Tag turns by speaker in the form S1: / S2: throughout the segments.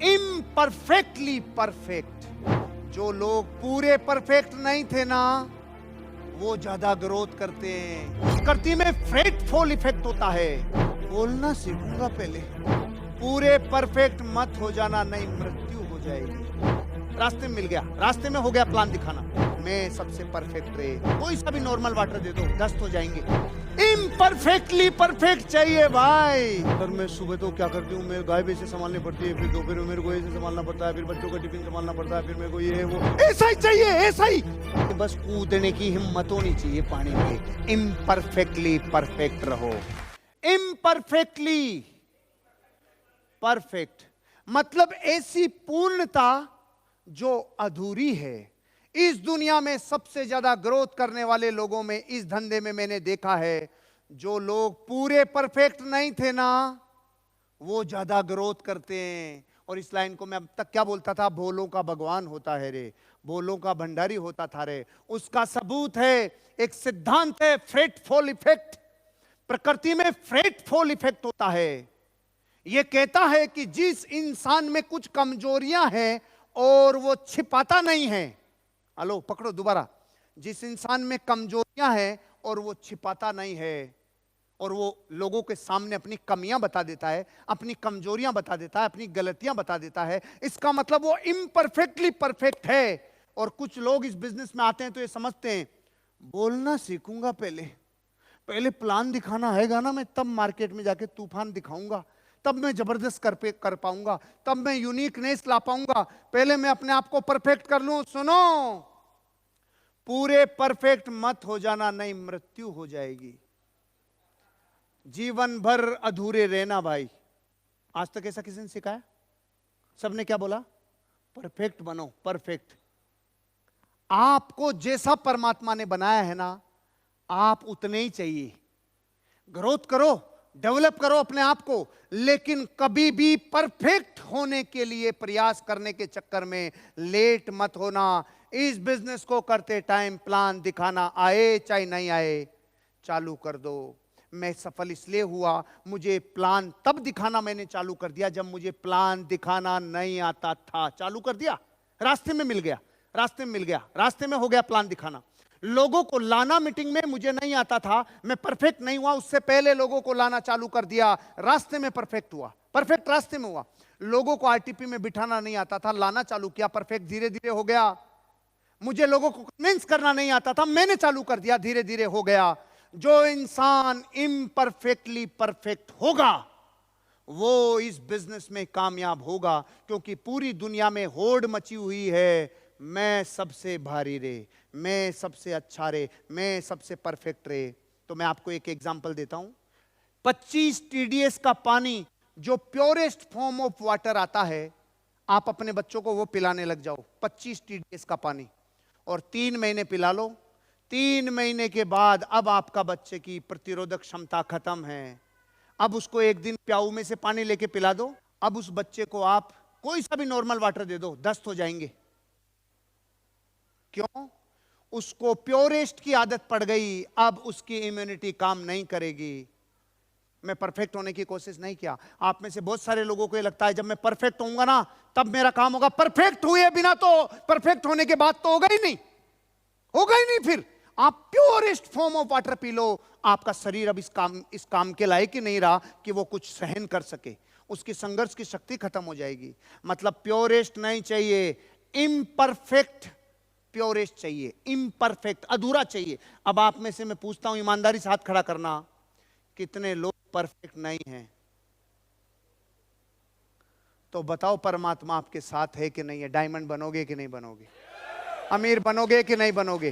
S1: Imperfectly perfect. जो लोग पूरे परफेक्ट नहीं थे ना, वो ज्यादा ग्रोथ करते हैं। प्रकृति में फ्रेटफुल इफेक्ट होता है। बोलना सीखूंगा पहले। पूरे परफेक्ट मत हो जाना, नहीं मृत्यु हो जाएगी। रास्ते में मिल गया, रास्ते में हो गया प्लान दिखाना, मैं सबसे परफेक्ट रहे। कोई सा भी नॉर्मल वाटर दे दो, दस्त हो जाएंगे। इम्परफेक्टली परफेक्ट चाहिए भाई। सर मैं सुबह तो क्या करती हूँ, मैं गाय भैंसे संभालनी पड़ती है, फिर दोपहर में मेरे को ऐसे संभालना पड़ता है, फिर बच्चों का टिफिन संभालना पड़ता है, फिर मेरे को ये वो ऐसा ही चाहिए, ऐसा ही। बस कूदने की हिम्मत होनी चाहिए पानी में। इम्परफेक्टली परफेक्ट रहो। इम्परफेक्टली परफेक्ट मतलब ऐसी पूर्णता जो अधूरी है। इस दुनिया में सबसे ज्यादा ग्रोथ करने वाले लोगों में, इस धंधे में मैंने देखा है, जो लोग पूरे परफेक्ट नहीं थे ना, वो ज्यादा ग्रोथ करते हैं। और इस लाइन को मैं अब तक क्या बोलता था, भोलों का भगवान होता है रे, भोलों का भंडारी होता था रे। उसका सबूत है, एक सिद्धांत है, फ्रेटफुल इफेक्ट। प्रकृति में फ्रेटफुल इफेक्ट होता है। यह कहता है कि जिस इंसान में कुछ कमजोरियां हैं और वो छिपाता नहीं है, हेलो पकड़ो दोबारा, जिस इंसान में कमजोरियां हैं और वो छिपाता नहीं है, और वो लोगों के सामने अपनी कमियां बता देता है, अपनी कमजोरियां बता देता है, अपनी गलतियां बता देता है, इसका मतलब वो इम्परफेक्टली परफेक्ट है। और कुछ लोग इस बिजनेस में आते हैं तो ये समझते हैं, बोलना सीखूंगा पहले, पहले प्लान दिखाना आएगा ना, मैं तब मार्केट में जाके तूफान दिखाऊंगा, तब मैं जबरदस्त कर पाऊंगा, तब मैं यूनिकनेस ला पाऊंगा। पहले मैं अपने आप को परफेक्ट कर लूं। सुनो, पूरे परफेक्ट मत हो जाना, नहीं मृत्यु हो जाएगी। जीवन भर अधूरे रहना भाई। आज तक ऐसा किसी ने सिखाया? सबने क्या बोला? परफेक्ट बनो, परफेक्ट। आपको जैसा परमात्मा ने बनाया है ना, आप उतने ही चाहिए। ग्रोथ करो, डेवलप करो अपने आप को, लेकिन कभी भी परफेक्ट होने के लिए प्रयास करने के चक्कर में लेट मत होना। इस बिजनेस को करते टाइम प्लान दिखाना आए चाहे नहीं आए, चालू कर दो। मैं सफल इसलिए हुआ, मुझे प्लान तब दिखाना मैंने चालू कर दिया जब मुझे प्लान दिखाना नहीं आता था। चालू कर दिया, रास्ते में मिल गया, रास्ते में मिल गया, रास्ते में हो गया प्लान दिखाना। लोगों को लाना मीटिंग में मुझे नहीं आता था, मैं परफेक्ट नहीं हुआ, उससे पहले लोगों को लाना चालू कर दिया, रास्ते में परफेक्ट हुआ, परफेक्ट रास्ते में हुआ। लोगों को आरटीपी में बिठाना नहीं आता था, लाना चालू किया, परफेक्ट धीरे धीरे हो गया। मुझे लोगों को कन्विंस करना नहीं आता था, मैंने चालू कर दिया, धीरे धीरे हो गया। जो इंसान इम्परफेक्टली परफेक्ट होगा वो इस बिजनेस में कामयाब होगा, क्योंकि पूरी दुनिया में होड़ मची हुई है, मैं सबसे भारी रे, मैं सबसे अच्छा रे, मैं सबसे परफेक्ट रे। तो मैं आपको एक एग्जांपल देता हूं। 25 टीडीएस का पानी, जो प्योरेस्ट फॉर्म ऑफ वाटर आता है, आप अपने बच्चों को वो पिलाने लग जाओ, 25 टीडीएस का पानी, और 3 महीने पिला लो। 3 महीने के बाद अब आपका बच्चे की प्रतिरोधक क्षमता खत्म है। अब उसको एक दिन प्याऊ में से पानी लेके पिला दो, अब उस बच्चे को आप कोई सा भी नॉर्मल वाटर दे दो, दस्त हो जाएंगे। क्यों? उसको प्योरेस्ट की आदत पड़ गई, अब उसकी इम्यूनिटी काम नहीं करेगी। मैं परफेक्ट होने की कोशिश नहीं किया। आप में से बहुत सारे लोगों को ये लगता है जब मैं परफेक्ट होऊंगा ना तब मेरा काम होगा। परफेक्ट हुए बिना तो, परफेक्ट होने के बाद तो होगा ही नहीं, होगा ही नहीं। फिर आप प्योरेस्ट फॉर्म ऑफ वाटर पी लो, आपका शरीर अब इस काम के लायक ही नहीं रहा कि वो कुछ सहन कर सके, उसकी संघर्ष की शक्ति खत्म हो जाएगी। मतलब प्योरेस्ट नहीं चाहिए, इम्परफेक्ट प्योरेस्ट चाहिए, इम्परफेक्ट अधूरा चाहिए। अब आप में से मैं पूछता हूं, ईमानदारी से हाथ खड़ा करना, कितने लोग परफेक्ट नहीं हैं? तो बताओ परमात्मा आपके साथ है कि नहीं है? डायमंड बनोगे कि नहीं बनोगे? अमीर बनोगे कि नहीं बनोगे?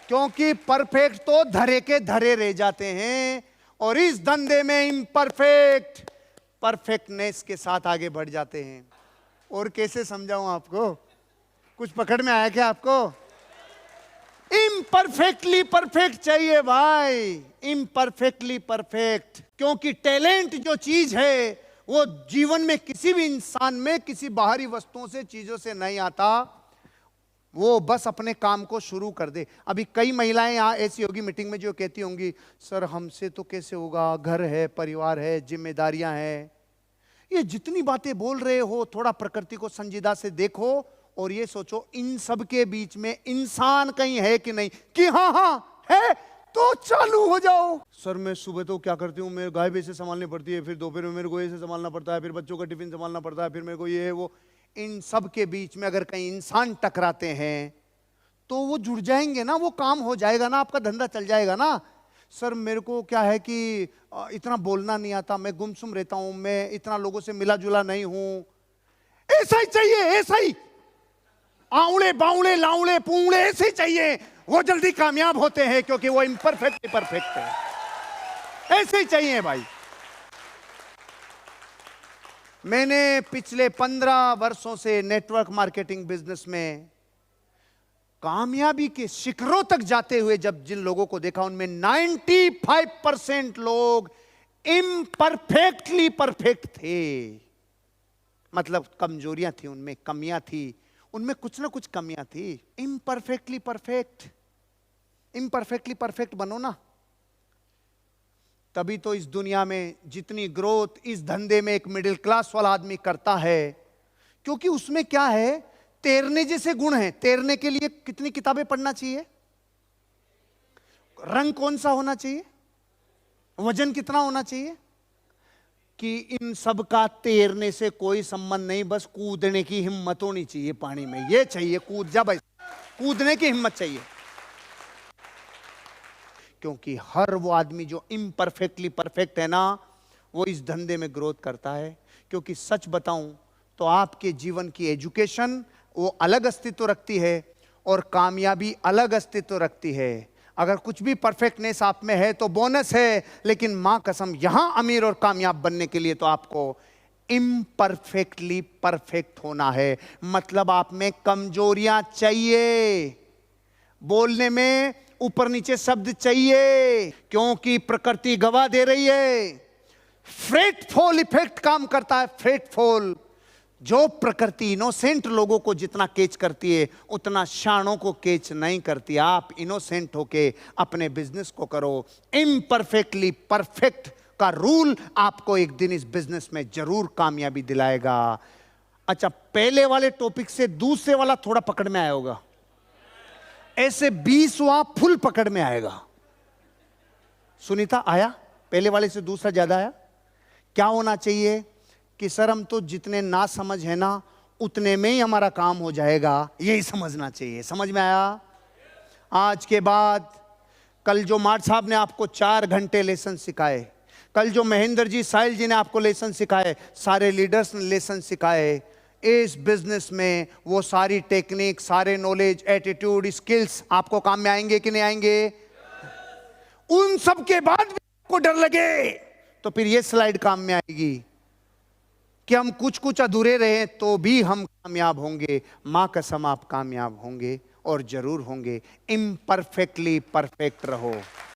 S1: क्योंकि परफेक्ट तो धरे के धरे रह जाते हैं, और इस धंधे में इम्परफेक्ट परफेक्टनेस के साथ आगे बढ़ जाते हैं। और कैसे समझाऊं आपको? कुछ पकड़ में आया क्या आपको? इम्परफेक्टली परफेक्ट चाहिए भाई, इम्परफेक्टली परफेक्ट। क्योंकि टैलेंट जो चीज है वो जीवन में किसी भी इंसान में किसी बाहरी वस्तुओं से, चीजों से नहीं आता। वो बस अपने काम को शुरू कर दे। अभी कई महिलाएं यहाँ ऐसी होगी मीटिंग में जो कहती होंगी, सर हमसे तो कैसे होगा, घर है, परिवार है, जिम्मेदारियां हैं। ये जितनी बातें बोल रहे हो थोड़ा प्रकृति को संजीदा से देखो और ये सोचो इन सब के बीच में इंसान कहीं है कि नहीं, कि हाँ हाँ है तो चालू हो जाओ। सर मैं सुबह तो क्या करती हूँ, मेरे गाय भैंसे संभालनी पड़ती है, फिर दोपहर में मेरे को ऐसे संभालना पड़ता है, फिर बच्चों का टिफिन संभालना पड़ता है, फिर मेरे को ये है वो। इन सब के बीच में अगर कहीं इंसान टकराते हैं तो वो जुड़ जाएंगे ना, वो काम हो जाएगा ना, आपका धंधा चल जाएगा ना। सर मेरे को क्या है कि इतना बोलना नहीं आता, मैं गुमसुम रहता हूं, मैं इतना लोगों से मिला जुला नहीं हूं। ऐसा ही चाहिए, ऐसा ही आंवले बावले लावले पूंगले ऐसे ही चाहिए, वो जल्दी कामयाब होते हैं क्योंकि वो इम्परफेक्ट परफेक्ट है। ऐसे ही चाहिए भाई। मैंने पिछले 15 वर्षों से नेटवर्क मार्केटिंग बिजनेस में कामयाबी के शिखरों तक जाते हुए जब जिन लोगों को देखा उनमें 95% लोग इम्परफेक्टली परफेक्ट थे। मतलब कमजोरियां थी उनमें, कमियां थी उनमें, कुछ ना कुछ कमियां थी। इम्परफेक्टली परफेक्ट, इम्परफेक्टली परफेक्ट बनो ना, तभी तो इस दुनिया में जितनी ग्रोथ इस धंधे में एक मिडिल क्लास वाला आदमी करता है। क्योंकि उसमें क्या है, तैरने जैसे गुण हैं। तैरने के लिए कितनी किताबें पढ़ना चाहिए, रंग कौन सा होना चाहिए, वजन कितना होना चाहिए, कि इन सब का तैरने से कोई संबंध नहीं, बस कूदने की हिम्मत होनी चाहिए पानी में। ये चाहिए, कूद जा भाई, कूदने की हिम्मत चाहिए। क्योंकि हर वो आदमी जो इम्परफेक्टली परफेक्ट है ना, वो इस धंधे में ग्रोथ करता है। क्योंकि सच बताऊं तो आपके जीवन की एजुकेशन वो अलग अस्तित्व रखती है और कामयाबी अलग अस्तित्व रखती है। अगर कुछ भी परफेक्टनेस आप में है तो बोनस है, लेकिन मां कसम यहां अमीर और कामयाब बनने के लिए तो आपको इम्परफेक्टली परफेक्ट होना है। मतलब आप में कमजोरियां चाहिए, बोलने में ऊपर नीचे शब्द चाहिए, क्योंकि प्रकृति गवाह दे रही है। फ्रेटफॉल इफेक्ट काम करता है, फ्रेटफॉल। जो प्रकृति इनोसेंट लोगों को जितना केच करती है उतना शाणों को केच नहीं करती। आप इनोसेंट होके अपने बिजनेस को करो। इम्परफेक्टली परफेक्ट का रूल आपको एक दिन इस बिजनेस में जरूर कामयाबी दिलाएगा। अच्छा, पहले वाले टॉपिक से दूसरे वाला थोड़ा पकड़ में आया होगा, ऐसे 20वां फुल पकड़ में आएगा। सुनीता आया, पहले वाले से दूसरा ज्यादा आया। क्या होना चाहिए कि सर हम तो जितने ना समझ है ना उतने में ही हमारा काम हो जाएगा, यही समझना चाहिए। समझ में आया? आज के बाद कल जो मार्ट साहब ने आपको 4 घंटे लेसन सिखाए, कल जो महेंद्र जी साहिल जी ने आपको लेसन सिखाए, सारे लीडर्स ने लेसन सिखाए, इस बिजनेस में वो सारी टेक्निक, सारे नॉलेज, एटीट्यूड, स्किल्स आपको काम में आएंगे कि नहीं आएंगे? उन सब के बाद भी आपको डर लगे तो फिर ये स्लाइड काम में आएगी कि हम कुछ कुछ अधूरे रहे तो भी हम कामयाब होंगे। मां कसम आप कामयाब होंगे और जरूर होंगे। इम्परफेक्टली परफेक्ट रहो।